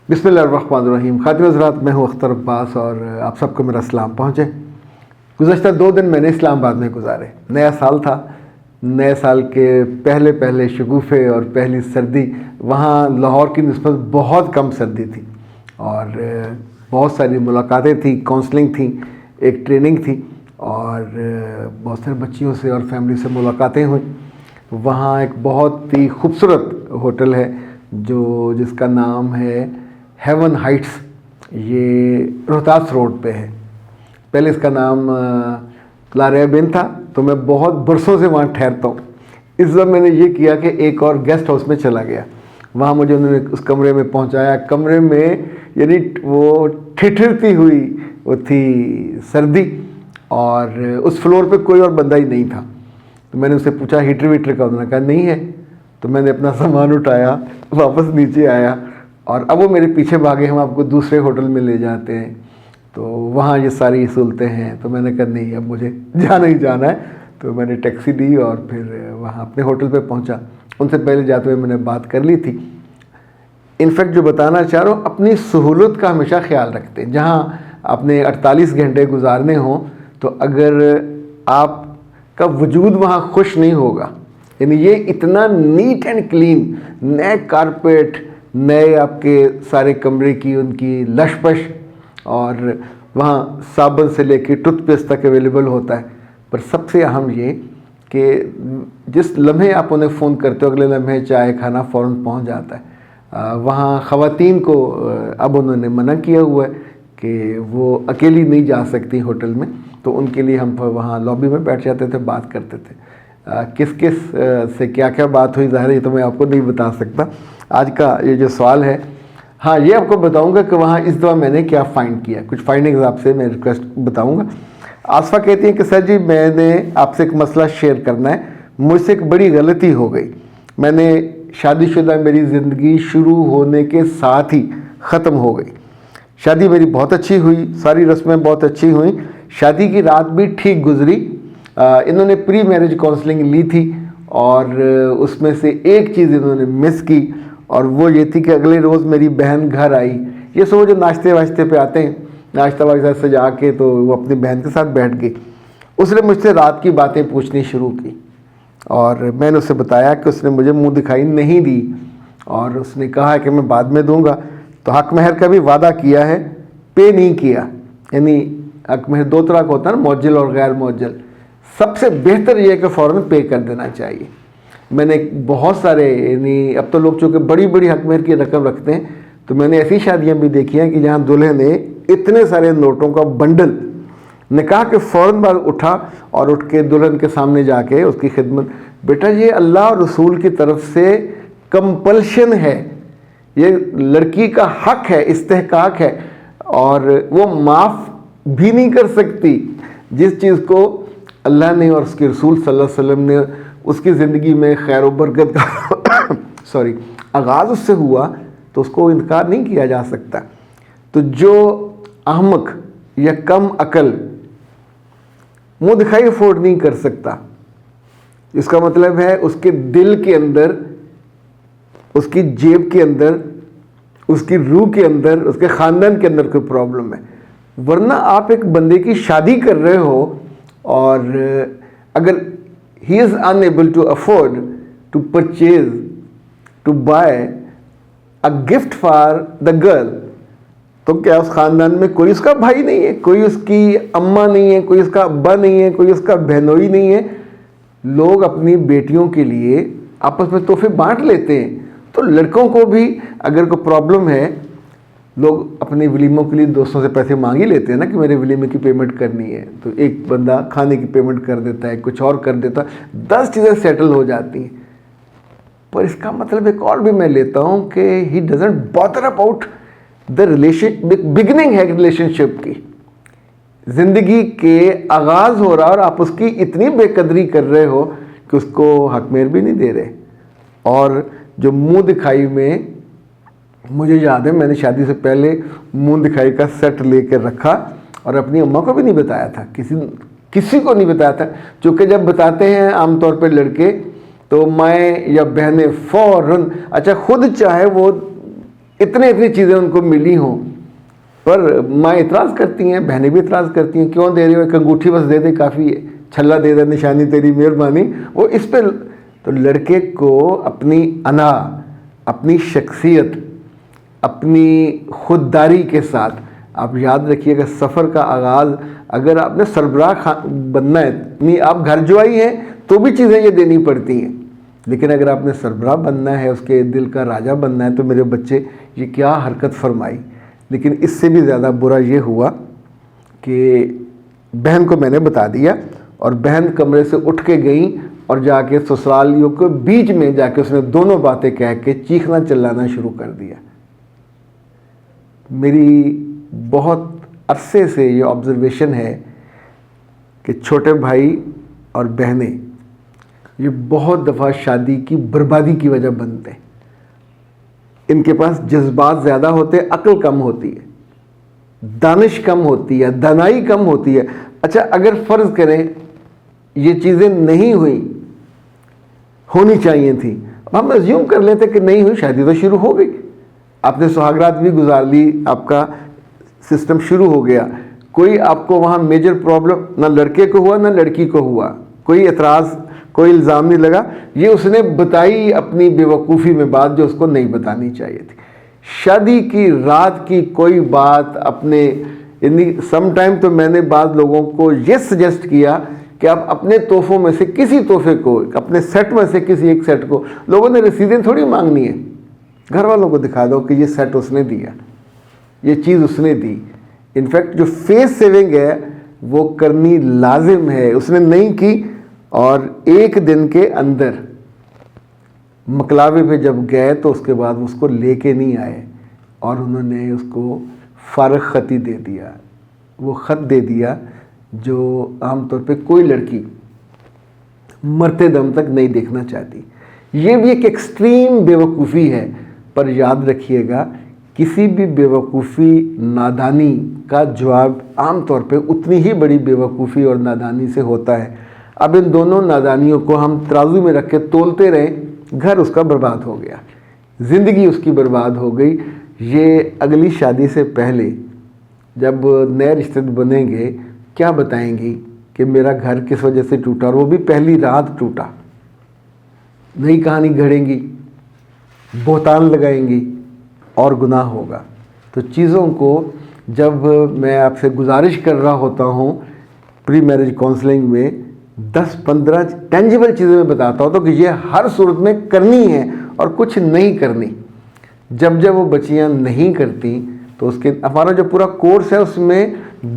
بسم اللہ الرحمن الرحیم. خاتون حضرات، میں ہوں اختر عباس اور آپ سب کو میرا سلام پہنچے. گزشتہ 2 دن میں نے اسلام آباد میں گزارے. نیا سال تھا. نئے سال کے پہلے شگوفے اور پہلی سردی. وہاں لاہور کی نسبت بہت کم سردی تھی اور بہت ساری ملاقاتیں تھیں، کونسلنگ تھیں، ایک ٹریننگ تھی اور بہت سارے بچیوں سے اور فیملی سے ملاقاتیں ہوئیں. وہاں ایک بہت ہی خوبصورت ہوٹل ہے جس کا نام ہے ہیون ہائٹس. یہ روہتاس روڈ پہ ہے. پہلے اس کا نام کلاریا بین تھا، تو میں بہت برسوں سے وہاں ٹھہرتا ہوں. اس وقت میں نے یہ کیا کہ ایک اور گیسٹ ہاؤس میں چلا گیا. وہاں مجھے انہوں نے اس کمرے میں پہنچایا. کمرے میں یعنی وہ ٹھٹھرتی ہوئی وہ تھی سردی اور اس فلور پہ کوئی اور بندہ ہی نہیں تھا. تو میں نے اس سے پوچھا ہیٹر ویٹر کا، انہوں نے کہا نہیں ہے. تو میں نے اپنا سامان اٹھایا، واپس نیچے آیا اور اب وہ میرے پیچھے بھاگے، ہم آپ کو دوسرے ہوٹل میں لے جاتے ہیں، تو وہاں یہ ساری سہولتیں ہیں. تو میں نے کہا نہیں، اب مجھے جانا ہی جانا ہے. تو میں نے ٹیکسی دی اور پھر وہاں اپنے ہوٹل پہ پہنچا. ان سے پہلے جاتے ہوئے میں نے بات کر لی تھی. انفیکٹ جو بتانا چاہ رہا ہوں، اپنی سہولت کا ہمیشہ خیال رکھتے ہیں. جہاں آپ نے 48 گھنٹے گزارنے ہوں تو اگر آپ کا وجود وہاں خوش نہیں ہوگا، یعنی یہ اتنا نیٹ اینڈ کلین، نئے کارپیٹ، نئے آپ کے سارے کمرے کی ان کی لش پش، اور وہاں صابن سے لے کے ٹوتھ پیسٹ تک اویلیبل ہوتا ہے. پر سب سے اہم یہ کہ جس لمحے آپ انہیں فون کرتے ہو اگلے لمحے چائے کھانا فوراً پہنچ جاتا ہے. وہاں خواتین کو اب انہوں نے منع کیا ہوا ہے کہ وہ اکیلی نہیں جا سکتی ہوٹل میں. تو ان کے لیے ہم وہاں لابی میں بیٹھ جاتے تھے، بات کرتے تھے. کس سے کیا کیا بات ہوئی، ظاہر ہے یہ تو میں آپ کو نہیں بتا سکتا. آج کا یہ جو سوال ہے، ہاں یہ آپ کو بتاؤں گا کہ وہاں اس دفعہ میں نے کیا فائنڈ کیا. کچھ فائنڈنگز آپ سے میں ریکویسٹ بتاؤں گا. آصفہ کہتی ہیں کہ سر جی، میں نے آپ سے ایک مسئلہ شیئر کرنا ہے. مجھ سے ایک بڑی غلطی ہو گئی. میں نے شادی شدہ میری زندگی شروع ہونے کے ساتھ ہی ختم ہو گئی. شادی میری بہت اچھی ہوئی، ساری رسمیں بہت اچھی ہوئیں، شادی کی رات بھی ٹھیک گزری. انہوں نے پری میرج کاؤنسلنگ لی تھی اور اس میں سے ایک چیز انہوں نے مس کی، اور وہ یہ تھی کہ اگلے روز میری بہن گھر آئی. یہ سو جو ناشتے واشتے پہ آتے ہیں، ناشتہ واشتہ سجا کے، تو وہ اپنی بہن کے ساتھ بیٹھ گئی. اس نے مجھ سے رات کی باتیں پوچھنی شروع کی اور میں نے اسے بتایا کہ اس نے مجھے منہ دکھائی نہیں دی اور اس نے کہا کہ میں بعد میں دوں گا. تو حق مہر کا بھی وعدہ کیا ہے، پے نہیں کیا. یعنی حق مہر 2 طرح کا ہوتا ہے نا، معجل اور غیر معجل. سب سے بہتر یہ ہے کہ فوراً پے کر دینا چاہیے. میں نے بہت سارے، یعنی اب تو لوگ چونکہ بڑی بڑی حق مہر کی رقم رکھتے ہیں، تو میں نے ایسی شادیاں بھی دیکھی ہیں کہ جہاں دلہے نے اتنے سارے نوٹوں کا بنڈل، نکاح کے فوراً بعد اٹھا اور اٹھ کے دلہن کے سامنے جا کے اس کی خدمت، بیٹا یہ اللہ اور رسول کی طرف سے کمپلشن ہے، یہ لڑکی کا حق ہے، استحقاق ہے، اور وہ معاف بھی نہیں کر سکتی. جس چیز کو اللہ نے اور اس کے رسول صلی اللہ علیہ وسلم نے اس کی زندگی میں خیر و برکت کا آغاز اس سے ہوا، تو اس کو انکار نہیں کیا جا سکتا. تو جو احمق یا کم عقل منہ دکھائی افورڈ نہیں کر سکتا، اس کا مطلب ہے اس کے دل کے اندر، اس کی جیب کے اندر، اس کی روح کے اندر، اس کے خاندان کے اندر کوئی پرابلم ہے. ورنہ آپ ایک بندے کی شادی کر رہے ہو اور اگر he is unable to afford to purchase, to buy a gift for the girl, تو کیا اس خاندان میں کوئی اس کا بھائی نہیں ہے، کوئی اس کی اماں نہیں ہے، کوئی اس کا ابا نہیں ہے، کوئی اس کا بہنوئی نہیں ہے؟ لوگ اپنی بیٹیوں کے لیے آپس میں تحفے بانٹ لیتے ہیں. تو لڑکوں کو بھی اگر کوئی پرابلم ہے، لوگ اپنے ولیموں کے لیے دوستوں سے پیسے مانگ ہی لیتے ہیں نا کہ میرے ولیمے کی پیمنٹ کرنی ہے. تو ایک بندہ کھانے کی پیمنٹ کر دیتا ہے، کچھ اور کر دیتا ہے، 10 چیزیں سیٹل ہو جاتی ہیں. پر اس کا مطلب ایک اور بھی میں لیتا ہوں کہ he doesn't bother about the relation. Beginning ہے ریلیشن شپ کی، زندگی کے آغاز ہو رہا اور آپ اس کی اتنی بے قدری کر رہے ہو کہ اس کو حق مہر بھی نہیں دے رہے. اور جو منہ دکھائی میں، مجھے یاد ہے میں نے شادی سے پہلے منہ دکھائی کا سیٹ لے کے رکھا اور اپنی اماں کو بھی نہیں بتایا تھا، کسی کو نہیں بتایا تھا. چونکہ جب بتاتے ہیں عام طور پہ لڑکے، تو مائیں یا بہنیں فوراً، اچھا خود چاہے وہ اتنی چیزیں ان کو ملی ہوں، پر ماں اعتراض کرتی ہیں، بہنیں بھی اعتراض کرتی ہیں، کیوں دے رہی ہو، ایک انگوٹھی بس دے دے کافی ہے، چھلا دے دے، نشانی تیری مہربانی. وہ اس پہ تو لڑکے کو اپنی انا، اپنی شخصیت، اپنی خودداری کے ساتھ، آپ یاد رکھیے گا سفر کا آغاز اگر آپ نے سربراہ بننا ہے، نہیں آپ گھر جو آئی ہیں تو بھی چیزیں یہ دینی پڑتی ہیں، لیکن اگر آپ نے سربراہ بننا ہے، اس کے دل کا راجہ بننا ہے، تو میرے بچے یہ کیا حرکت فرمائی. لیکن اس سے بھی زیادہ برا یہ ہوا کہ بہن کو میں نے بتا دیا اور بہن کمرے سے اٹھ کے گئیں اور جا کے سسرالیوں کے بیچ میں جا کے اس نے دونوں باتیں کہہ کے چیخنا چلانا شروع کر دیا. میری بہت عرصے سے یہ آبزرویشن ہے کہ چھوٹے بھائی اور بہنیں یہ بہت دفعہ شادی کی بربادی کی وجہ بنتے ہیں. ان کے پاس جذبات زیادہ ہوتے ہیں، عقل کم ہوتی ہے، دانش کم ہوتی ہے، دانائی کم ہوتی ہے. اچھا اگر فرض کریں یہ چیزیں نہیں ہوئیں، ہونی چاہیے تھیں، ہم ایزیوم کر لیتے کہ نہیں ہوئی، شادی تو شروع ہو گئی، آپ نے سہاگرات بھی گزار لی، آپ کا سسٹم شروع ہو گیا، کوئی آپ کو وہاں میجر پرابلم نہ لڑکے کو ہوا نہ لڑکی کو ہوا، کوئی اعتراض کوئی الزام نہیں لگا. یہ اس نے بتائی اپنی بے وقوفی میں بات جو اس کو نہیں بتانی چاہیے تھی. شادی کی رات کی کوئی بات اپنے یعنی سم ٹائم تو میں نے بعض لوگوں کو یہ سجیسٹ کیا کہ آپ اپنے تحفوں میں سے کسی تحفے کو، اپنے سیٹ میں سے کسی ایک سیٹ کو، لوگوں نے رسیدیں تھوڑی مانگنی ہے، گھر والوں کو دکھا دو کہ یہ سیٹ اس نے دیا، یہ چیز اس نے دی. انفیکٹ جو فیس سیونگ ہے وہ کرنی لازم ہے، اس نے نہیں کی. اور ایک دن کے اندر مکلاوے پہ جب گئے تو اس کے بعد اس کو لے کے نہیں آئے اور انہوں نے اس کو فارغ خطی دے دیا. وہ خط دے دیا جو عام طور پہ کوئی لڑکی مرتے دم تک نہیں دیکھنا چاہتی. یہ بھی ایک ایکسٹریم بے وقوفی ہے، پر یاد رکھیے گا کسی بھی بے وقوفی نادانی کا جواب عام طور پہ اتنی ہی بڑی بے وقوفی اور نادانی سے ہوتا ہے. اب ان دونوں نادانیوں کو ہم ترازو میں رکھ کے تولتے رہیں، گھر اس کا برباد ہو گیا، زندگی اس کی برباد ہو گئی. یہ اگلی شادی سے پہلے جب نئے رشتے بنیں گے کیا بتائیں گی کہ میرا گھر کس وجہ سے ٹوٹا، اور وہ بھی پہلی رات ٹوٹا. نئی کہانی گھڑیں گی، بہتان لگائیں گی اور گناہ ہوگا. تو چیزوں کو جب میں آپ سے گزارش کر رہا ہوتا ہوں پری میرج کاؤنسلنگ میں 10-15 ٹینجیبل چیزیں میں بتاتا ہوں تو کہ یہ ہر صورت میں کرنی ہے اور کچھ نہیں کرنی. جب وہ بچیاں نہیں کرتی تو اس کے ہمارا جو پورا کورس ہے اس میں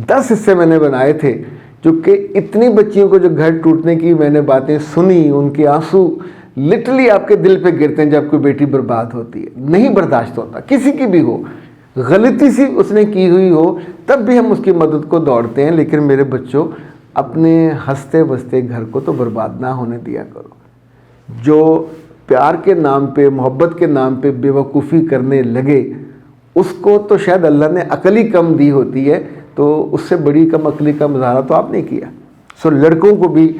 10 حصے میں نے بنائے تھے، جو کہ اتنی بچیوں کو جو گھر ٹوٹنے کی میں نے باتیں سنی، ان کے آنسو لٹرلی آپ کے دل پہ گرتے ہیں جب کوئی بیٹی برباد ہوتی ہے. نہیں برداشت ہوتا، کسی کی بھی ہو، غلطی سی اس نے کی ہوئی ہو تب بھی ہم اس کی مدد کو دوڑتے ہیں. لیکن میرے بچوں اپنے ہنستے بستے گھر کو تو برباد نہ ہونے دیا کرو. جو پیار کے نام پہ، محبت کے نام پہ بے وقوفی کرنے لگے اس کو تو شاید اللہ نے عقل ہی کم دی ہوتی ہے، تو اس سے بڑی کم عقلی کا مظاہرہ تو آپ نے کیا. سو لڑکوں کو بھی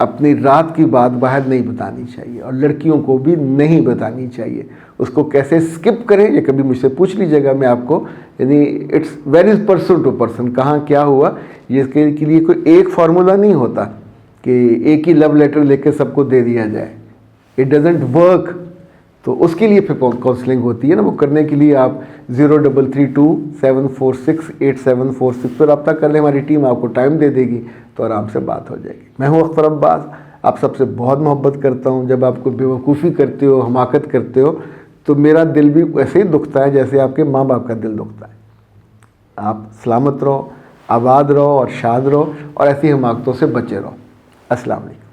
اپنی رات کی بات باہر نہیں بتانی چاہیے اور لڑکیوں کو بھی نہیں بتانی چاہیے. اس کو کیسے سکپ کریں یہ کبھی مجھ سے پوچھ لیجیے گا، میں آپ کو یعنی it's varies person to person کہاں کیا ہوا. یہ اس کے لیے کوئی ایک فارمولا نہیں ہوتا کہ ایک ہی لو لیٹر لے کے سب کو دے دیا جائے. It doesn't work. تو اس کے لیے پھر کاؤنسلنگ ہوتی ہے نا. وہ کرنے کے لیے آپ 0332-746-8746 پر رابطہ کر لیں، ہماری ٹیم آپ کو ٹائم دے دے گی تو آرام سے بات ہو جائے گی. میں ہوں اختر عباس، آپ سب سے بہت محبت کرتا ہوں. جب آپ کو بے وقوفی کرتے ہو، حماقت کرتے ہو تو میرا دل بھی ویسے ہی دکھتا ہے جیسے آپ کے ماں باپ کا دل دکھتا ہے. آپ سلامت رہو، آباد رہو اور شاد رہو اور ایسی حماقتوں سے بچے رہو. السلام علیکم.